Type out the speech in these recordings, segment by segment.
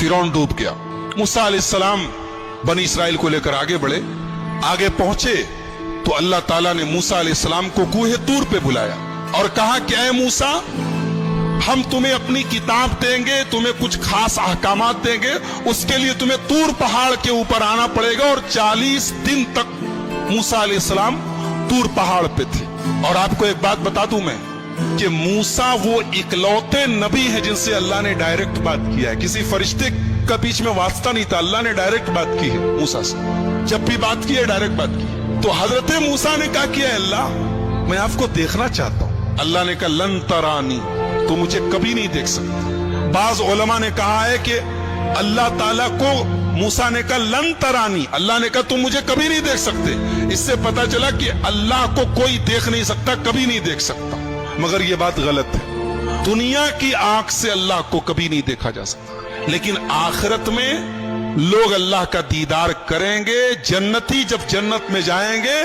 फिरौन डूब गया। मूसा अलैहिस्सलाम बनी इसराइल को लेकर आगे बढ़े। आगे पहुंचे तो अल्लाह ताला ने मूसा अलैहिस्सलाम को कूहे तूर पे बुलाया और कहा कि ऐ मूसा, हम तुम्हें अपनी किताब देंगे, तुम्हें कुछ खास अहकामात देंगे, उसके लिए तुम्हें तूर पहाड़ के ऊपर आना पड़ेगा। और 40 दिन तक मूसा अलैहिस्सलाम तूर पहाड़ पे थे। और आपको एक बात बता दूं मैं कि मूसा वो इकलौते नबी हैं जिनसे अल्लाह ने डायरेक्ट बात किया है। किसी फरिश्ते का बीच में वास्ता नहीं था, अल्लाह ने डायरेक्ट बात की है मूसा से। जब भी बात की है डायरेक्ट बात की है। तो हजरत मूसा ने कहा किया, अल्लाह मैं आपको देखना चाहता हूं। अल्लाह ने कहा लन तरानी, तो मुझे कभी नहीं देख सकते। बाज उलमा ने कहा है कि अल्लाह ताला को मूसा ने कहा लन तरानी, अल्लाह ने कहा तुम मुझे कभी नहीं देख सकते। इससे पता चला कि अल्लाह को कोई देख नहीं सकता, कभी नहीं देख सकता। मगर ये बात गलत है। दुनिया की आंख से अल्लाह को कभी नहीं देखा जा सकता, लेकिन आखिरत में लोग अल्लाह का दीदार करेंगे। जन्नती जब जन्नत में जाएंगे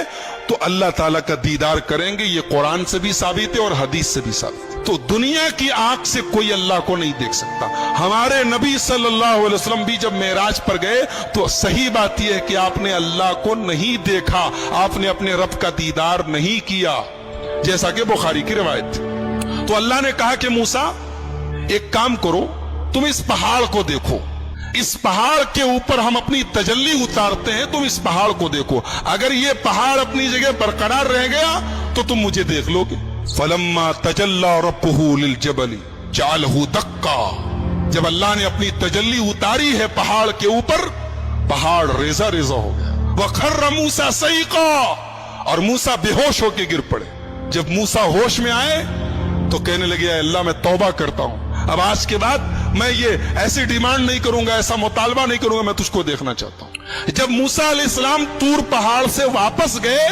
तो अल्लाह ताला का दीदार करेंगे। ये कुरान से भी साबित है और हदीस से भी साबित है। तो दुनिया की आंख से कोई अल्लाह को नहीं देख सकता। हमारे नबी सल्लल्लाहु अलैहि वसल्लम भी जब मेराज पर गए तो सही बात यह है कि आपने अल्लाह को नहीं देखा, आपने अपने रब का दीदार नहीं किया, जैसा कि बुखारी की रिवायत थी। तो अल्लाह ने कहा कि मूसा एक काम करो, तुम इस पहाड़ को देखो, इस पहाड़ के ऊपर हम अपनी तजल्ली उतारते हैं, तुम इस पहाड़ को देखो। अगर ये पहाड़ अपनी जगह बरकरार रह गया तो तुम मुझे देख लोगे। फलम्मा तजल्ला रब्बुहु लिल जबली जअलहु दक्का, जब अल्लाह ने अपनी तजल्ली उतारी है पहाड़ के ऊपर, पहाड़ रेजा रेजा हो गया। वखर्र मूसा सईका, और मूसा बेहोश होके गिर पड़े। जब मूसा होश में आए तो कहने लगे अल्लाह मैं तौबा करता हूं, अब आज के बाद मैं ये ऐसी डिमांड नहीं करूंगा, ऐसा मुतालबा नहीं करूंगा, मैं तुझको देखना चाहता हूं। जब मूसा अलैहिस्सलाम तूर पहाड़ से वापस गए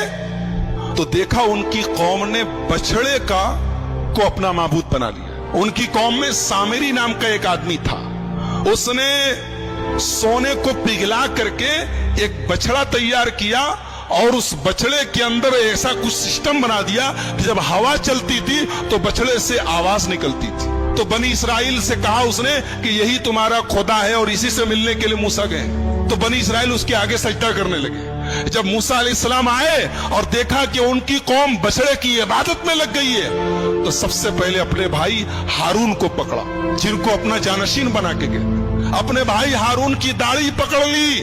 तो देखा उनकी कौम ने बछड़े को अपना माबूद बना लिया। उनकी कौम में सामिरी नाम का एक आदमी था, उसने सोने को पिघला करके एक बछड़ा तैयार किया और उस बछड़े के अंदर ऐसा कुछ सिस्टम बना दिया कि जब हवा चलती थी तो बछड़े से आवाज निकलती थी। तो बनी इसराइल से कहा उसने कि यही तुम्हारा खुदा है और इसी से मिलने के लिए मूसा गए। तो बनी इसराइल उसके आगे सजदा करने लगे। जब मूसा अलैहिस्सलाम आए और देखा कि उनकी कौम बछड़े की इबादत में लग गई है तो सबसे पहले अपने भाई हारून को पकड़ा, जिनको अपना जानशीन बना के गए। अपने भाई हारून की दाढ़ी पकड़ ली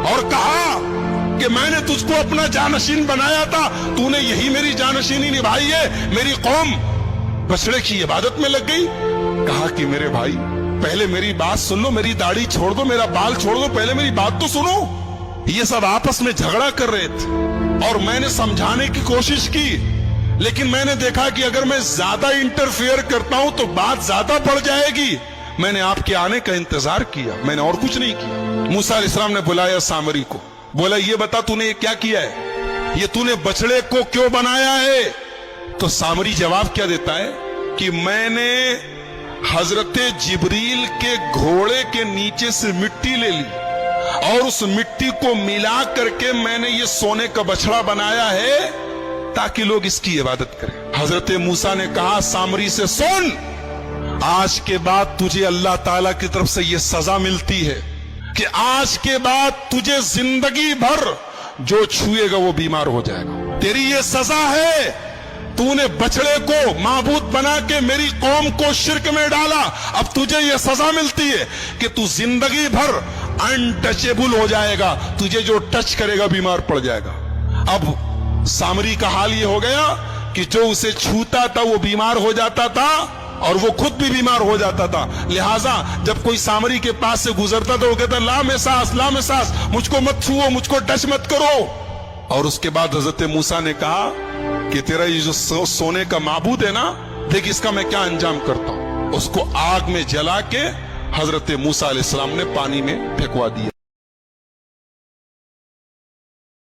और कहा कि मैंने तुझको अपना जानशीन बनाया था, तूने यही मेरी जानशीनी निभाई है, मेरी कौम बछड़े की इबादत में लग गई। कहा कि मेरे भाई पहले मेरी बात सुन लो, मेरी दाढ़ी छोड़ दो, मेरा बाल छोड़ दो, पहले मेरी बात तो सुनो। ये सब आपस में झगड़ा कर रहे थे और मैंने समझाने की कोशिश की, लेकिन मैंने देखा कि अगर मैं ज्यादा इंटरफेयर करता हूं तो बात ज्यादा बढ़ जाएगी। मैंने आपके आने का इंतजार किया, मैंने और कुछ नहीं किया। मूसा अलैहिस्सलाम ने बुलाया सामरी को, बोला ये बता तूने ये क्या किया है, ये तूने बछड़े को क्यों बनाया है? तो सामरी जवाब क्या देता है कि मैंने हजरत जिब्रील के घोड़े के नीचे से मिट्टी ले ली और उस मिट्टी को मिला करके मैंने ये सोने का बछड़ा बनाया है ताकि लोग इसकी इबादत करें। हजरत मूसा ने कहा सामरी से, सुन, आज के बाद तुझे अल्लाह ताला की तरफ से ये सजा मिलती है कि आज के बाद तुझे जिंदगी भर जो छुएगा वो बीमार हो जाएगा। तेरी ये सजा है, तूने बछड़े को माबूद बना के मेरी कौम को शिर्क में डाला। अब तुझे ये सजा मिलती है कि तू जिंदगी भर अनटचेबल हो जाएगा, तुझे जो टच करेगा बीमार पड़ जाएगा। अब सामरी का हाल ये हो गया कि जो उसे छूता था वो बीमार हो जाता था और वो खुद भी बीमार हो जाता था। लिहाजा जब कोई सामरी के पास से गुजरता था वो कहता ला में सांस, मुझको मत छुओ, मुझको टच मत करो। और उसके बाद हजरत मूसा ने कहा कि तेरा ये जो सोने का माबूद है ना, देख इसका मैं क्या अंजाम करता हूं। उसको आग में जला के हजरत मूसा अलैहिस्सलाम ने पानी में फेंकवा दिया।